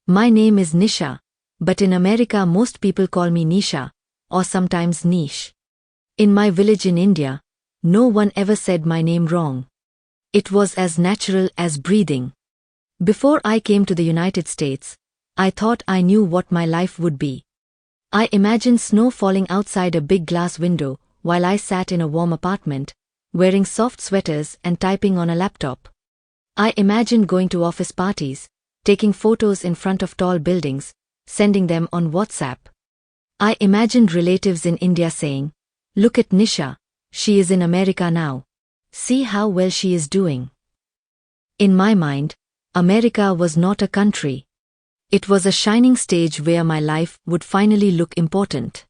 My name is Nisha, but in America most people call me Nisha, or sometimes Nish. In my village in India, no one ever said my name wrong. It was as natural as breathing. Before I came to the United States, I thought I knew what my life would be. I imagined snow falling outside a big glass window while I sat in a warm apartment, wearing soft sweaters and typing on a laptop. I imagined going to office parties, taking photos in front of tall buildings, sending them on WhatsApp. I imagined relatives in India saying, "Look at Nisha, she is in America now. See how well she is doing." In my mind, America was not a country. It was a shining stage where my life would finally look important.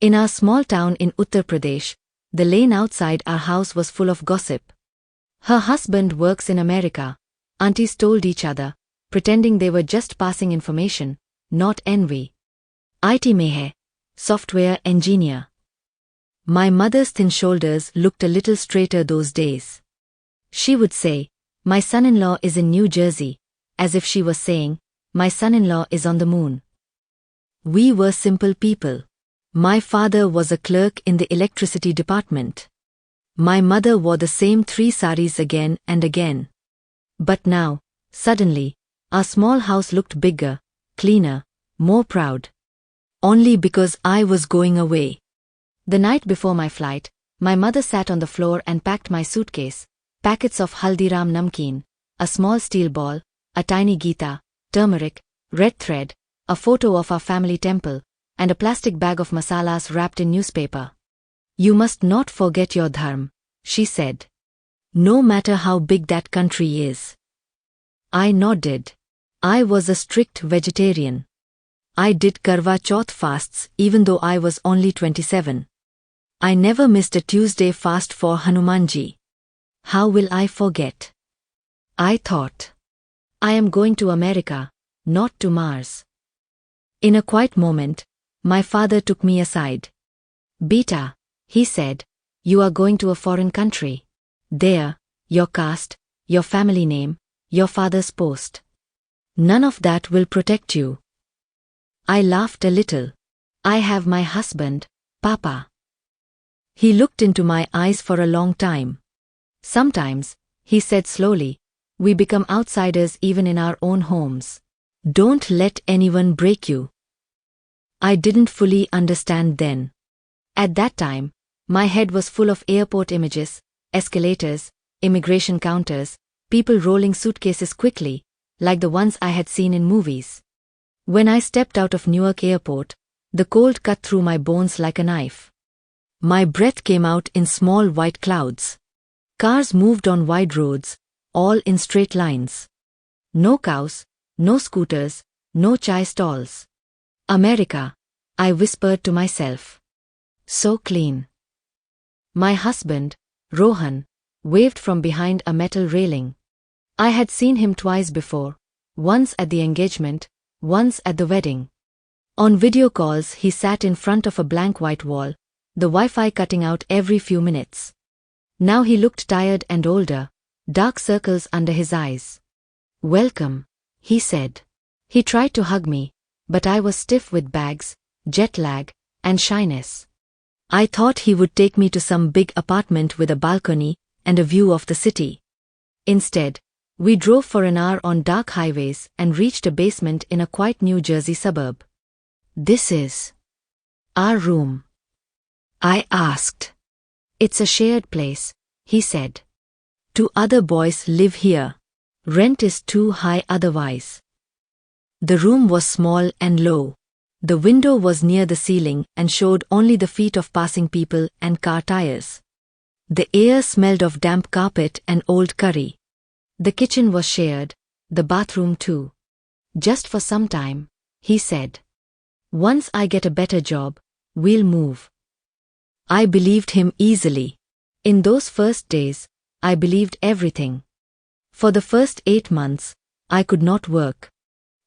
In our small town in Uttar Pradesh, the lane outside our house was full of gossip. Her husband works in America, aunties told each other, pretending they were just passing information, not envy. IT mein hai, software engineer. My mother's thin shoulders looked a little straighter those days. She would say, "My son-in-law is in New Jersey," as if she was saying, "My son-in-law is on the moon." We were simple people. My father was a clerk in the electricity department. My mother wore the same 3 saris again and again. But now, suddenly, our small house looked bigger, cleaner, more proud. Only because I was going away. The night before my flight, my mother sat on the floor and packed my suitcase, packets of Haldiram namkeen, a small steel ball, a tiny Gita, turmeric, red thread, a photo of our family temple, and a plastic bag of masalas wrapped in newspaper. "You must not forget your dharma," she said. "No matter how big that country is." I nodded. I was a strict vegetarian. I did Karwa Chauth fasts even though I was only 27. I never missed a Tuesday fast for Hanumanji. How will I forget? I thought. I am going to America, not to Mars. In a quiet moment, my father took me aside. "Beta," he said, "you are going to a foreign country. There, your caste, your family name, your father's post. None of that will protect you." I laughed a little. "I have my husband, Papa." He looked into my eyes for a long time. "Sometimes," he said slowly, "we become outsiders even in our own homes. Don't let anyone break you." I didn't fully understand then. At that time, my head was full of airport images, escalators, immigration counters, people rolling suitcases quickly, like the ones I had seen in movies. When I stepped out of Newark Airport, the cold cut through my bones like a knife. My breath came out in small white clouds. Cars moved on wide roads, all in straight lines. No cows, no scooters, no chai stalls. America, I whispered to myself. So clean. My husband, Rohan, waved from behind a metal railing. I had seen him twice before, once at the engagement, once at the wedding. On video calls he sat in front of a blank white wall, the Wi-Fi cutting out every few minutes. Now he looked tired and older, dark circles under his eyes. "Welcome," he said. He tried to hug me, but I was stiff with bags, jet lag, and shyness. I thought he would take me to some big apartment with a balcony and a view of the city. Instead, we drove for an hour on dark highways and reached a basement in a quiet New Jersey suburb. "This is our room?" I asked. "It's a shared place," he said. "Two other boys live here. Rent is too high otherwise." The room was small and low. The window was near the ceiling and showed only the feet of passing people and car tires. The air smelled of damp carpet and old curry. The kitchen was shared, the bathroom too. "Just for some time," he said. "Once I get a better job, we'll move." I believed him easily. In those first days, I believed everything. For the first 8 months, I could not work.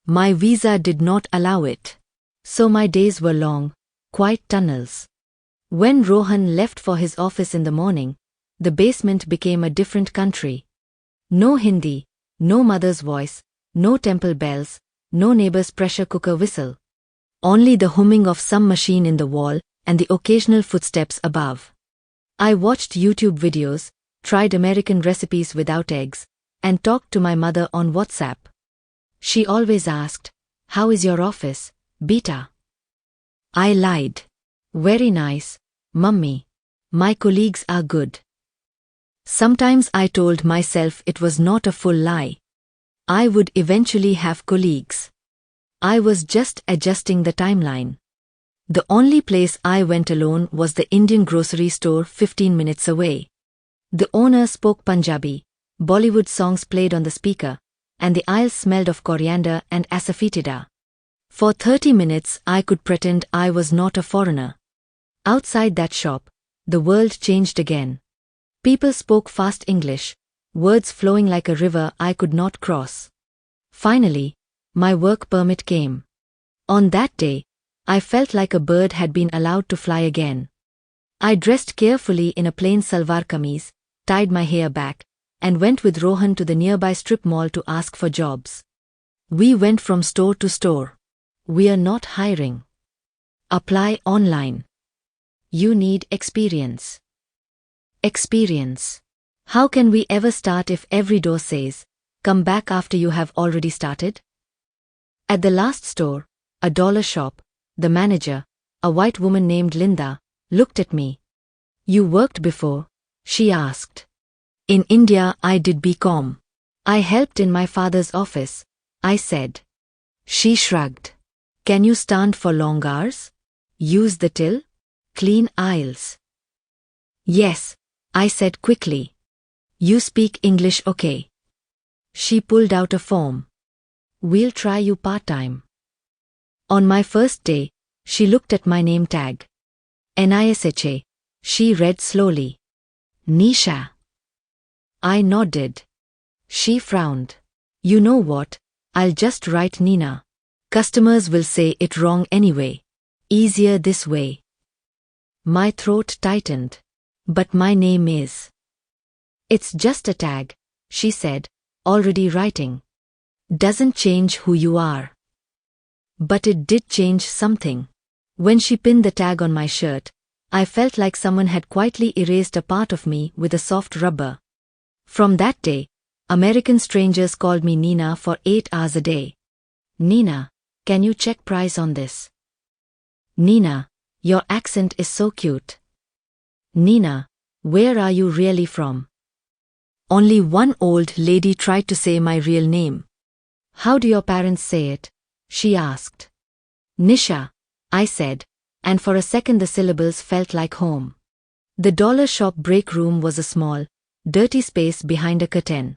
My visa did not allow it. So my days were long, quiet tunnels. When Rohan left for his office in the morning, the basement became a different country. No Hindi, no mother's voice, no temple bells, no neighbor's pressure cooker whistle. Only the humming of some machine in the wall and the occasional footsteps above. I watched YouTube videos, tried American recipes without eggs, and talked to my mother on WhatsApp. She always asked, "How is your office, Beta?" I lied. "Very nice, Mummy. My colleagues are good." Sometimes I told myself it was not a full lie. I would eventually have colleagues. I was just adjusting the timeline. The only place I went alone was the Indian grocery store 15 minutes away. The owner spoke Punjabi, Bollywood songs played on the speaker, and the aisles smelled of coriander and asafoetida. For 30 minutes I could pretend I was not a foreigner. Outside that shop, the world changed again. People spoke fast English, words flowing like a river I could not cross. Finally, my work permit came. On that day, I felt like a bird had been allowed to fly again. I dressed carefully in a plain salwar kameez, tied my hair back, and went with Rohan to the nearby strip mall to ask for jobs. We went from store to store. "We are not hiring. Apply online. You need experience." Experience. How can we ever start if every door says, "Come back after you have already started"? At the last store, a dollar shop, the manager, a white woman named Linda, looked at me. "You worked before?" she asked. "In India I did BCom. I helped in my father's office," I said. She shrugged. "Can you stand for long hours? Use the till? Clean aisles?" "Yes," I said quickly. "You speak English okay?" She pulled out a form. "We'll try you part-time." On my first day, she looked at my name tag. Nisha, she read slowly. "Nisha." I nodded. She frowned. "You know what, I'll just write Nina. Customers will say it wrong anyway. Easier this way." My throat tightened. "But my name is." "It's just a tag," she said, already writing. "Doesn't change who you are." But it did change something. When she pinned the tag on my shirt, I felt like someone had quietly erased a part of me with a soft rubber. From that day, American strangers called me Nina for 8 hours a day. "Nina, can you check price on this?" "Nina, your accent is so cute." "Nina, where are you really from?" Only one old lady tried to say my real name. "How do your parents say it?" she asked. "Nisha," I said, and for a second the syllables felt like home. The dollar shop break room was a small, dirty space behind a curtain.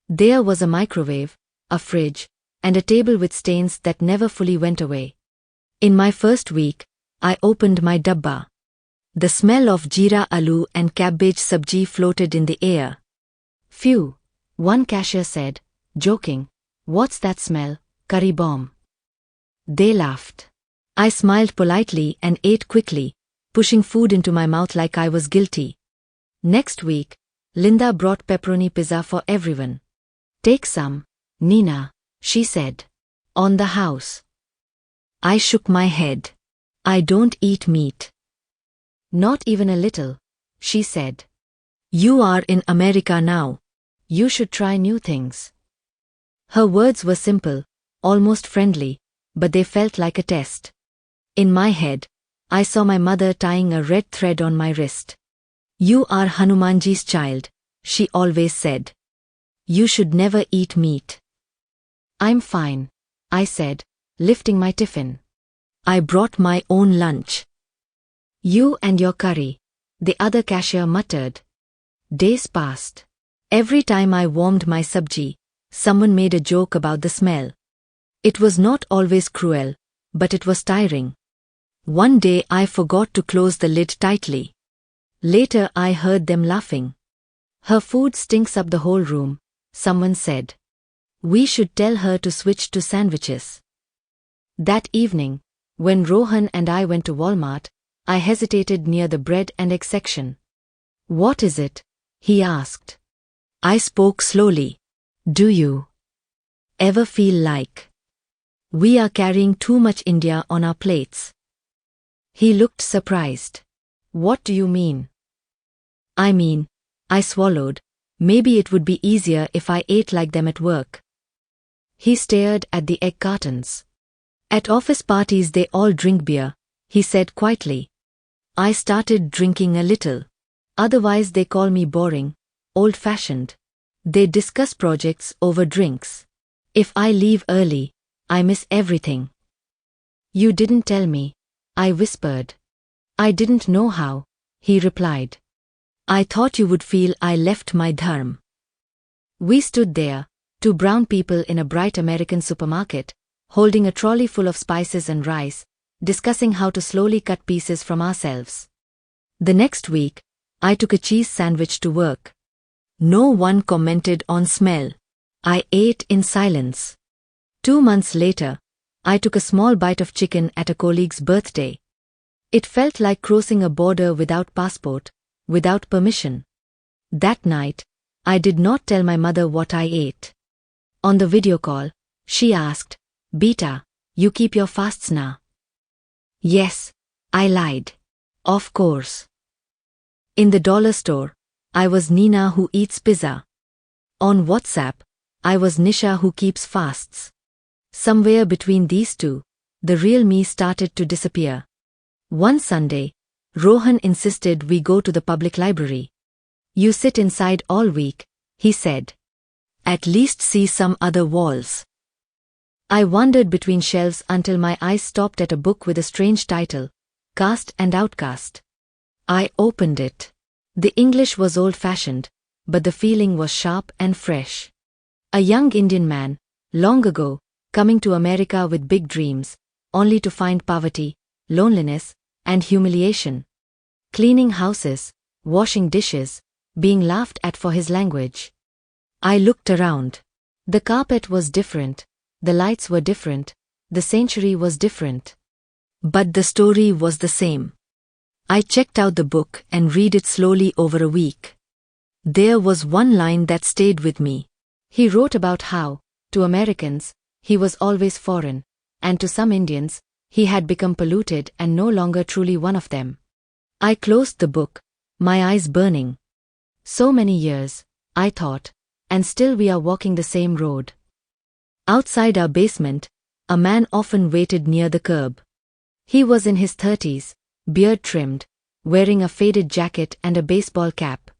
There was a microwave, a fridge, and a table with stains that never fully went away. In my first week, I opened my dabba. The smell of jeera aloo and cabbage sabji floated in the air. "Phew," one cashier said, joking. "What's that smell, curry bomb?" They laughed. I smiled politely and ate quickly, pushing food into my mouth like I was guilty. Next week, Linda brought pepperoni pizza for everyone. "Take some, Nina," she said. "On the house." I shook my head. "I don't eat meat." "Not even a little," she said. "You are in America now. You should try new things." Her words were simple, almost friendly, but they felt like a test. In my head, I saw my mother tying a red thread on my wrist. "You are Hanumanji's child," she always said. "You should never eat meat." "I'm fine," I said, lifting my tiffin. I brought my own lunch. "You and your curry," the other cashier muttered. Days passed. Every time I warmed my sabji, someone made a joke about the smell. It was not always cruel, but it was tiring. One day I forgot to close the lid tightly. Later I heard them laughing. "Her food stinks up the whole room," someone said. "We should tell her to switch to sandwiches." That evening, when Rohan and I went to Walmart, I hesitated near the bread and egg section. "What is it?" he asked. I spoke slowly. "Do you ever feel like We are carrying too much India on our plates. He looked surprised. What do you mean? I mean, I swallowed. Maybe it would be easier if I ate like them at work. He stared at the egg cartons. At office parties they all drink beer, he said quietly. I started drinking a little. Otherwise they call me boring, old-fashioned. They discuss projects over drinks. If I leave early, I miss everything. You didn't tell me, I whispered. I didn't know how, he replied. I thought you would feel I left my dharm. We stood there, two brown people in a bright American supermarket, holding a trolley full of spices and rice, discussing how to slowly cut pieces from ourselves. The next week, I took a cheese sandwich to work. No one commented on smell. I ate in silence. 2 months later, I took a small bite of chicken at a colleague's birthday. It felt like crossing a border without passport, without permission. That night, I did not tell my mother what I ate. On the video call, she asked, Beta, you keep your fasts now? Yes, I lied. Of course. In the dollar store, I was Nina who eats pizza. On WhatsApp, I was Nisha who keeps fasts. Somewhere between these two, the real me started to disappear. One Sunday, Rohan insisted we go to the public library. You sit inside all week, he said. At least see some other walls. I wandered between shelves until my eyes stopped at a book with a strange title, Caste and Outcast. I opened it. The English was old-fashioned, but the feeling was sharp and fresh. A young Indian man, long ago, coming to America with big dreams, only to find poverty, loneliness, and humiliation. Cleaning houses, washing dishes, being laughed at for his language. I looked around. The carpet was different, the lights were different, the sanctuary was different. But the story was the same. I checked out the book and read it slowly over a week. There was one line that stayed with me. He wrote about how, to Americans, he was always foreign, and to some Indians, he had become polluted and no longer truly one of them. I closed the book, my eyes burning. So many years, I thought, and still we are walking the same road. Outside our basement, a man often waited near the curb. He was in his 30s, beard trimmed, wearing a faded jacket and a baseball cap.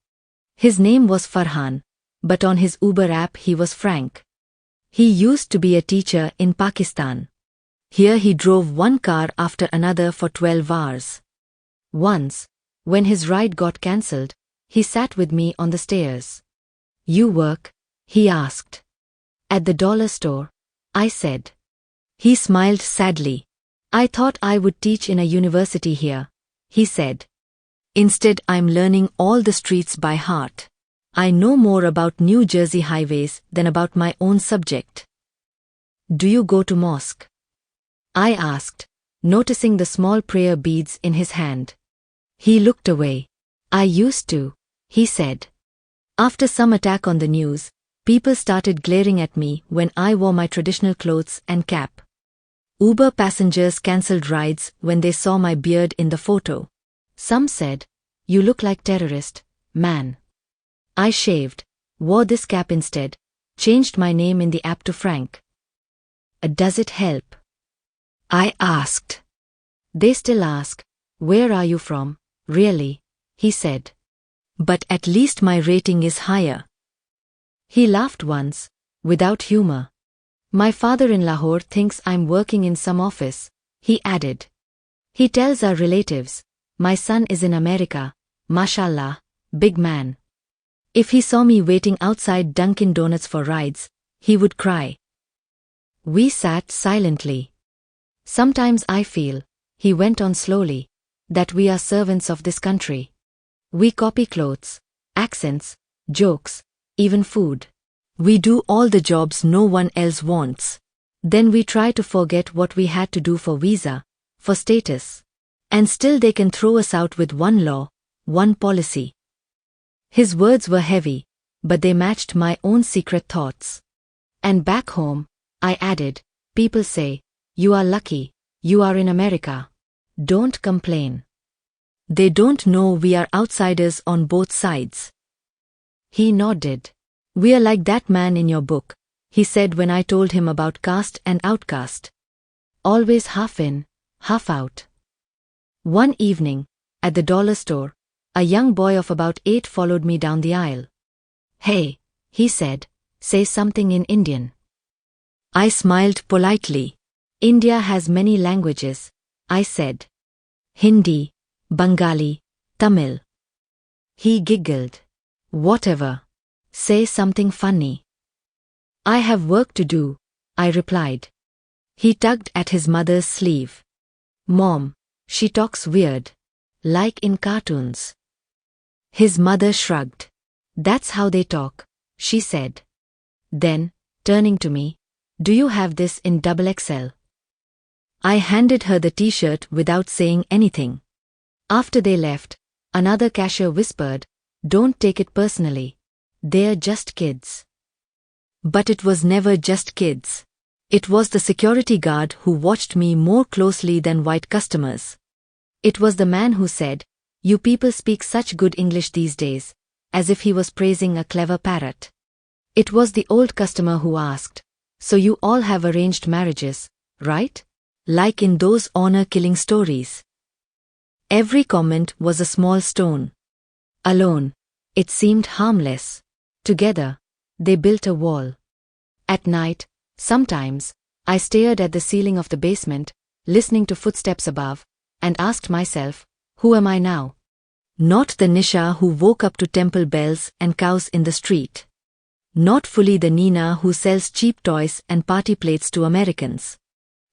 His name was Farhan, but on his Uber app he was Frank. He used to be a teacher in Pakistan. Here he drove one car after another for 12 hours. Once, when his ride got cancelled, he sat with me on the stairs. You work? He asked. At the dollar store, I said. He smiled sadly. I thought I would teach in a university here, he said. Instead I'm learning all the streets by heart. I know more about New Jersey highways than about my own subject. Do you go to mosque? I asked, noticing the small prayer beads in his hand. He looked away. I used to, he said. After some attack on the news, people started glaring at me when I wore my traditional clothes and cap. Uber passengers cancelled rides when they saw my beard in the photo. Some said, "You look like terrorist, man." I shaved, wore this cap instead, changed my name in the app to Frank. Does it help? I asked. They still ask, "Where are you from, really?" he said. But at least my rating is higher. He laughed once, without humor. My father in Lahore thinks I'm working in some office, he added. He tells our relatives, my son is in America, mashallah, big man. If he saw me waiting outside Dunkin' Donuts for rides, he would cry. We sat silently. Sometimes I feel, he went on slowly, that we are servants of this country. We copy clothes, accents, jokes, even food. We do all the jobs no one else wants. Then we try to forget what we had to do for visa, for status. And still they can throw us out with one law, one policy. His words were heavy, but they matched my own secret thoughts. And back home, I added, people say, You are lucky. You are in America. Don't complain. They don't know we are outsiders on both sides. He nodded. We are like that man in your book, he said when I told him about caste and outcast. Always half in, half out. One evening, at the dollar store, a young boy of about 8 followed me down the aisle. Hey, he said, say something in Indian. I smiled politely. India has many languages, I said. Hindi, Bengali, Tamil. He giggled. Whatever. Say something funny. I have work to do, I replied. He tugged at his mother's sleeve. Mom, she talks weird. Like in cartoons. His mother shrugged. That's how they talk, she said. Then, turning to me, do you have this in XXL? I handed her the t-shirt without saying anything. After they left, another cashier whispered, don't take it personally. They're just kids. But it was never just kids. It was the security guard who watched me more closely than white customers. It was the man who said, you people speak such good English these days, as if he was praising a clever parrot. It was the old customer who asked, so you all have arranged marriages, right? Like in those honor-killing stories. Every comment was a small stone. Alone, it seemed harmless. Together, they built a wall. At night, sometimes, I stared at the ceiling of the basement, listening to footsteps above, and asked myself, who am I now? Not the Nisha who woke up to temple bells and cows in the street. Not fully the Nina who sells cheap toys and party plates to Americans.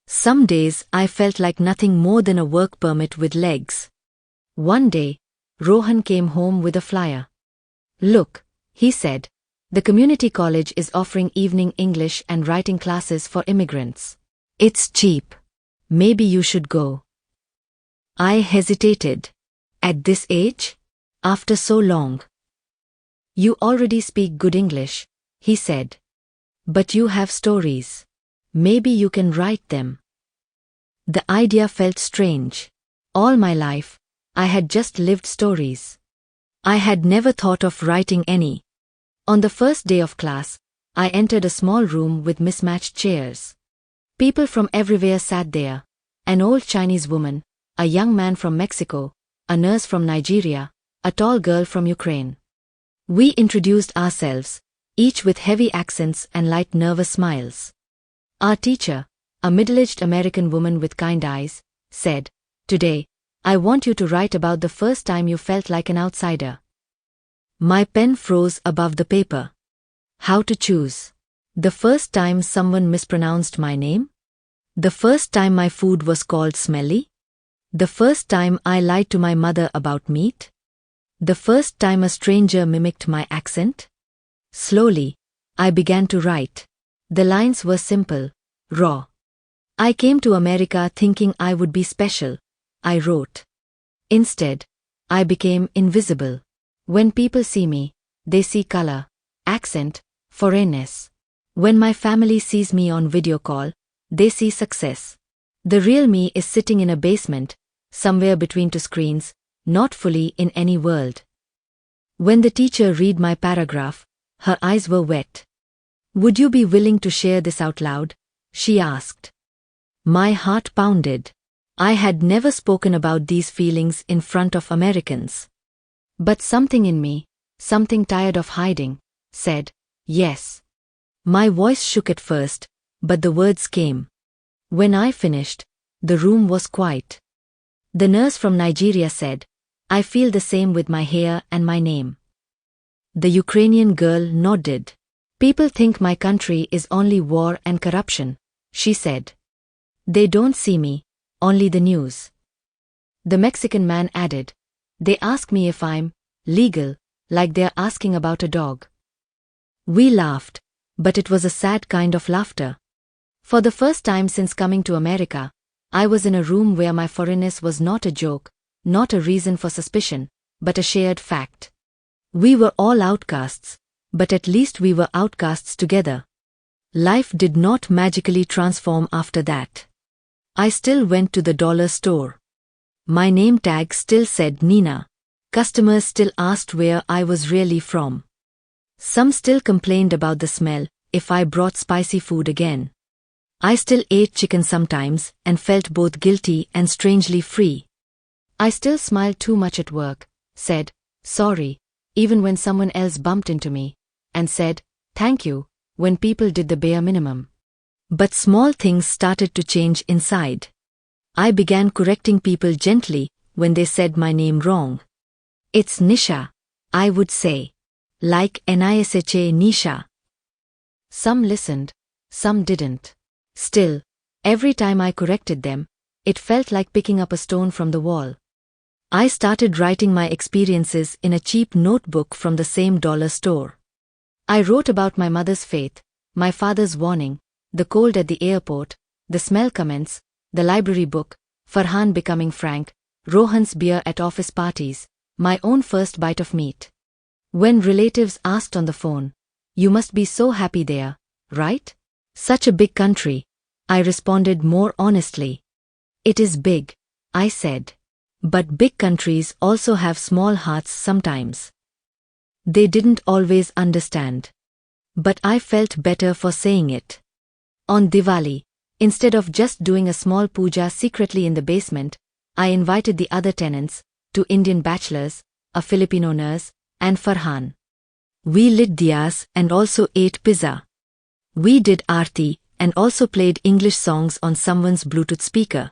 Some days I felt like nothing more than a work permit with legs. One day, Rohan came home with a flyer. Look, he said, the community college is offering evening English and writing classes for immigrants. It's cheap. Maybe you should go. I hesitated. At this age? After so long? You already speak good English, he said. But you have stories. Maybe you can write them. The idea felt strange. All my life, I had just lived stories. I had never thought of writing any. On the first day of class, I entered a small room with mismatched chairs. People from everywhere sat there. An old Chinese woman, a young man from Mexico, a nurse from Nigeria, a tall girl from Ukraine. We introduced ourselves, each with heavy accents and light nervous smiles. Our teacher, a middle-aged American woman with kind eyes, said, today, I want you to write about the first time you felt like an outsider. My pen froze above the paper. How to choose? The first time someone mispronounced my name? The first time my food was called smelly? The first time I lied to my mother about meat? The first time a stranger mimicked my accent? Slowly, I began to write. The lines were simple, raw. I came to America thinking I would be special, I wrote. Instead, I became invisible. When people see me, they see color, accent, foreignness. When my family sees me on video call, they see success. The real me is sitting in a basement, somewhere between two screens, not fully in any world. When the teacher read my paragraph, her eyes were wet. Would you be willing to share this out loud? She asked. My heart pounded. I had never spoken about these feelings in front of Americans. But something in me, something tired of hiding, said, yes. My voice shook at first, but the words came. When I finished, the room was quiet. The nurse from Nigeria said, I feel the same with my hair and my name. The Ukrainian girl nodded. People think my country is only war and corruption, she said. They don't see me, only the news. The Mexican man added, they ask me if I'm legal, like they're asking about a dog. We laughed, but it was a sad kind of laughter. For the first time since coming to America, I was in a room where my foreignness was not a joke, not a reason for suspicion, but a shared fact. We were all outcasts, but at least we were outcasts together. Life did not magically transform after that. I still went to the dollar store. My name tag still said Nina. Customers still asked where I was really from. Some still complained about the smell if I brought spicy food again. I still ate chicken sometimes and felt both guilty and strangely free. I still smiled too much at work, said, sorry, even when someone else bumped into me, and said, thank you, when people did the bare minimum. But small things started to change inside. I began correcting people gently when they said my name wrong. It's Nisha, I would say. Like Nisha, Nisha. Some listened, some didn't. Still, every time I corrected them, it felt like picking up a stone from the wall. I started writing my experiences in a cheap notebook from the same dollar store. I wrote about my mother's faith, my father's warning, the cold at the airport, the smell comments, the library book, Farhan becoming frank, Rohan's beer at office parties, my own first bite of meat. When relatives asked on the phone, you must be so happy there, right? Such a big country, I responded more honestly. It is big, I said. But big countries also have small hearts sometimes. They didn't always understand. But I felt better for saying it. On Diwali, instead of just doing a small puja secretly in the basement, I invited the other tenants, two Indian bachelors, a Filipino nurse, and Farhan. We lit diyas and also ate pizza. We did aarti and also played English songs on someone's Bluetooth speaker.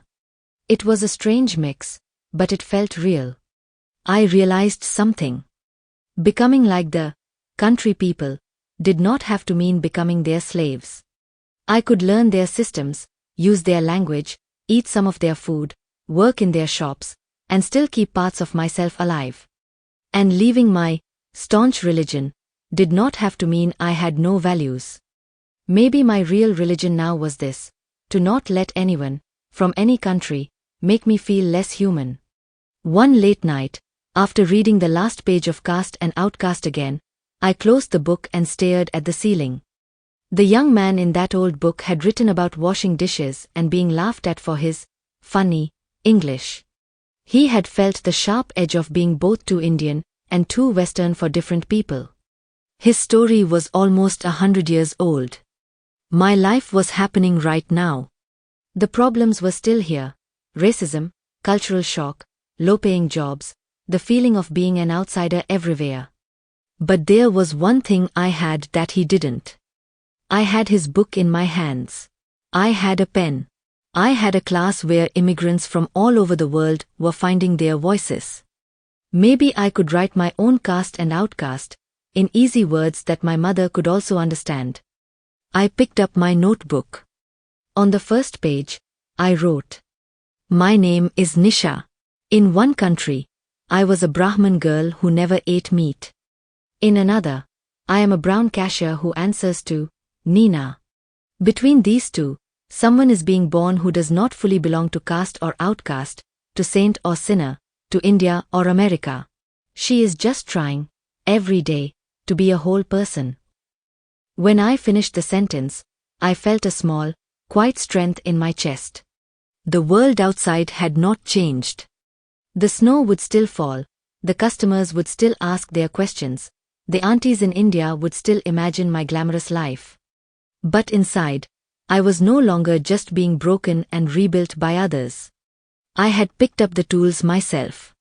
It was a strange mix, but it felt real. I realized something. Becoming like the country people did not have to mean becoming their slaves. I could learn their systems, use their language, eat some of their food, work in their shops, and still keep parts of myself alive. And leaving my staunch religion did not have to mean I had no values. Maybe my real religion now was this: to not let anyone, from any country, make me feel less human. One late night, after reading the last page of Caste and Outcast again, I closed the book and stared at the ceiling. The young man in that old book had written about washing dishes and being laughed at for his funny English. He had felt the sharp edge of being both too Indian and too Western for different people. His story was almost 100 years old. My life was happening right now. The problems were still here: racism, cultural shock, low-paying jobs, the feeling of being an outsider everywhere. But there was one thing I had that he didn't. I had his book in my hands. I had a pen. I had a class where immigrants from all over the world were finding their voices. Maybe I could write my own caste and outcast, in easy words that my mother could also understand. I picked up my notebook. On the first page, I wrote, "My name is Nisha. In one country, I was a Brahmin girl who never ate meat. In another, I am a brown cashier who answers to Nina. Between these two, someone is being born who does not fully belong to caste or outcast, to saint or sinner, to India or America. She is just trying, every day, to be a whole person." When I finished the sentence, I felt a small, quiet strength in my chest. The world outside had not changed. The snow would still fall, the customers would still ask their questions, the aunties in India would still imagine my glamorous life. But inside, I was no longer just being broken and rebuilt by others. I had picked up the tools myself.